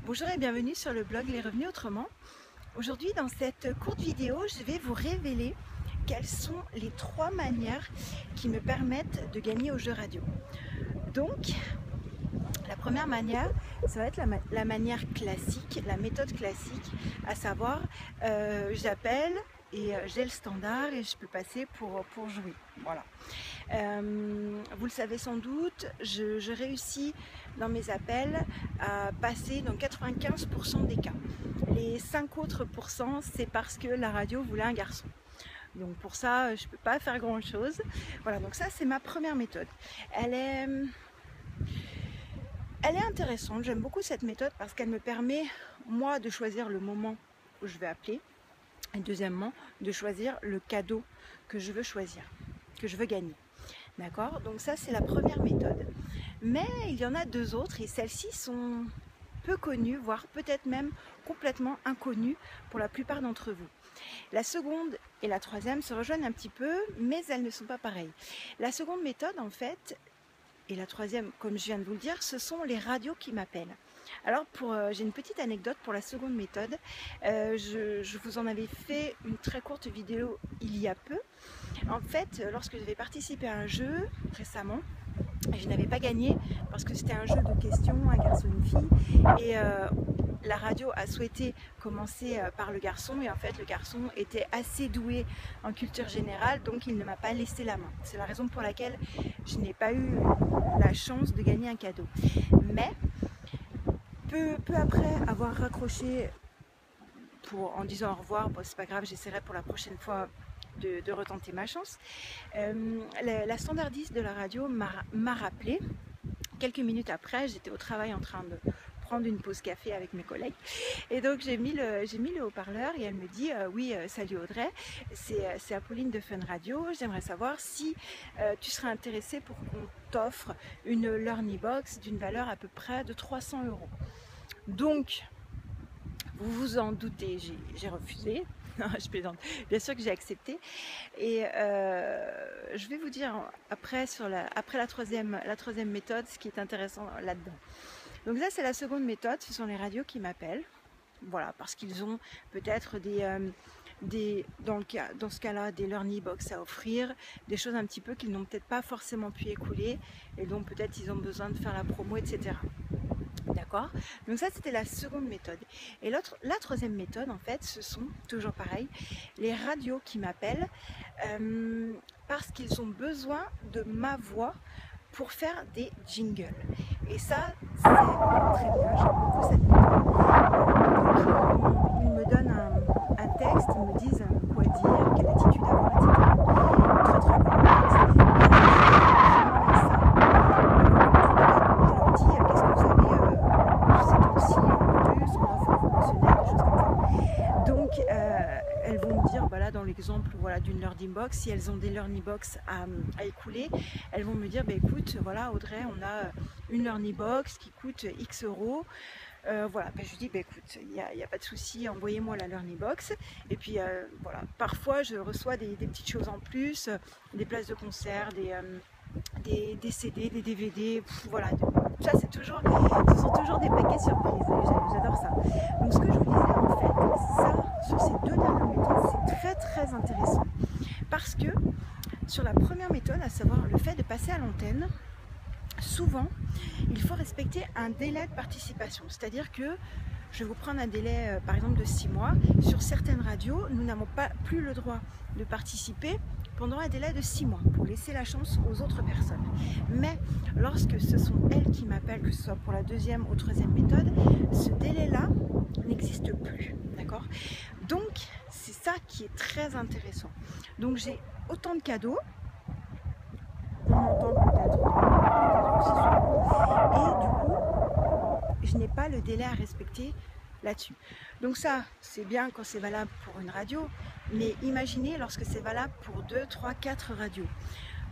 Bonjour et bienvenue sur le blog Les Revenus Autrement. Aujourd'hui, dans cette courte vidéo, je vais vous révéler quelles sont les 3 manières qui me permettent de gagner au jeu radio. Donc, la première manière, ça va être la manière classique, la méthode classique, à savoir, j'appelle et j'ai le standard et je peux passer pour jouer. Voilà. Vous le savez sans doute, je réussis dans mes appels à passer dans 95% des cas. Les 5 autres pourcents, c'est parce que la radio voulait un garçon. Donc pour ça, je ne peux pas faire grand chose. Voilà, donc ça c'est ma première méthode. Elle est intéressante, j'aime beaucoup cette méthode parce qu'elle me permet, moi, de choisir le moment où je vais appeler. Et deuxièmement, de choisir le cadeau que je veux choisir, que je veux gagner. D'accord? Donc ça, c'est la première méthode. Mais il y en a 2 autres et celles-ci sont peu connues, voire peut-être même complètement inconnues pour la plupart d'entre vous. La seconde et la troisième se rejoignent un petit peu, mais elles ne sont pas pareilles. La seconde méthode, en fait, et la troisième, comme je viens de vous le dire, ce sont les radios qui m'appellent. Alors, j'ai une petite anecdote pour la seconde méthode. Je vous en avais fait une très courte vidéo il y a peu. En fait, lorsque j'avais participé à un jeu récemment, je n'avais pas gagné parce que c'était un jeu de questions, un garçon et une fille. Et la radio a souhaité commencer par le garçon et en fait le garçon était assez doué en culture générale, donc il ne m'a pas laissé la main. C'est la raison pour laquelle je n'ai pas eu la chance de gagner un cadeau. Mais peu après avoir raccroché en disant au revoir, bon, c'est pas grave, j'essaierai pour la prochaine fois de retenter ma chance, la standardiste de la radio m'a rappelé. Quelques minutes après, j'étais au travail en train de prendre une pause café avec mes collègues et donc j'ai mis le haut-parleur et elle me dit oui, salut Audrey, c'est Apolline de Fun Radio, j'aimerais savoir si tu serais intéressée pour qu'on t'offre une Learny Box d'une valeur à peu près de 300 €. Donc vous vous en doutez, j'ai refusé. Non, je plaisante. Bien sûr que j'ai accepté. Et je vais vous dire après la troisième méthode, ce qui est intéressant là-dedans. Donc ça, c'est la seconde méthode. Ce sont les radios qui m'appellent. Voilà, parce qu'ils ont peut-être dans ce cas-là, des Learny Box à offrir, des choses un petit peu qu'ils n'ont peut-être pas forcément pu écouler et dont peut-être ils ont besoin de faire la promo, etc. D'accord? Donc ça, c'était la seconde méthode. Et la troisième méthode, en fait, ce sont, toujours pareil, les radios qui m'appellent parce qu'ils ont besoin de ma voix pour faire des jingles. Et ça, c'est très bien, j'aime beaucoup cette méthode. Donc, ils me donnent un texte, ils me disent quoi dire, quelle attitude avoir, etc. Très très complexe. Elles vont me dire, voilà, dans l'exemple voilà, d'une Learny Box, si elles ont des Learny Box à écouler, elles vont me dire, bah, écoute, voilà Audrey, on a une Learny Box qui coûte X €. Voilà, bah, je lui dis, bah, écoute, il n'y a pas de souci, envoyez-moi la Learny Box. Et puis voilà, parfois je reçois des petites choses en plus, des places de concert, des CD, des DVD, voilà. Ça, ce sont toujours des paquets surprises, j'adore ça. Donc ce que je vous disais, en fait, ça, sur ces 2 dernières méthodes, c'est très très intéressant. Parce que sur la première méthode, à savoir le fait de passer à l'antenne, souvent, il faut respecter un délai de participation. C'est-à-dire que, je vais vous prendre un délai par exemple de 6 mois, sur certaines radios, nous n'avons plus le droit de participer pendant un délai de 6 mois pour laisser la chance aux autres personnes. Mais lorsque ce sont elles qui m'appellent, que ce soit pour la deuxième ou troisième méthode, ce délai-là n'existe plus. D'accord? Donc, c'est ça qui est très intéressant. Donc, j'ai autant de cadeaux, on m'entend peut-être aussi souvent, et du coup, je n'ai pas le délai à respecter là-dessus. Donc ça, c'est bien quand c'est valable pour une radio, mais imaginez lorsque c'est valable pour 2, 3, 4 radios.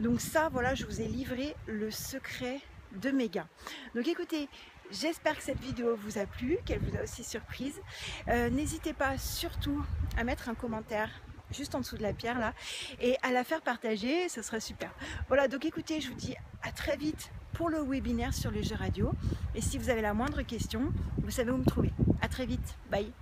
Donc ça, voilà, je vous ai livré le secret de mes gains. Donc écoutez, j'espère que cette vidéo vous a plu, qu'elle vous a aussi surprise. N'hésitez pas surtout à mettre un commentaire juste en dessous de la pierre là et à la faire partager, ce serait super. Voilà, donc écoutez, je vous dis à très vite pour le webinaire sur les jeux radio. Et si vous avez la moindre question, vous savez où me trouver. À très vite. Bye.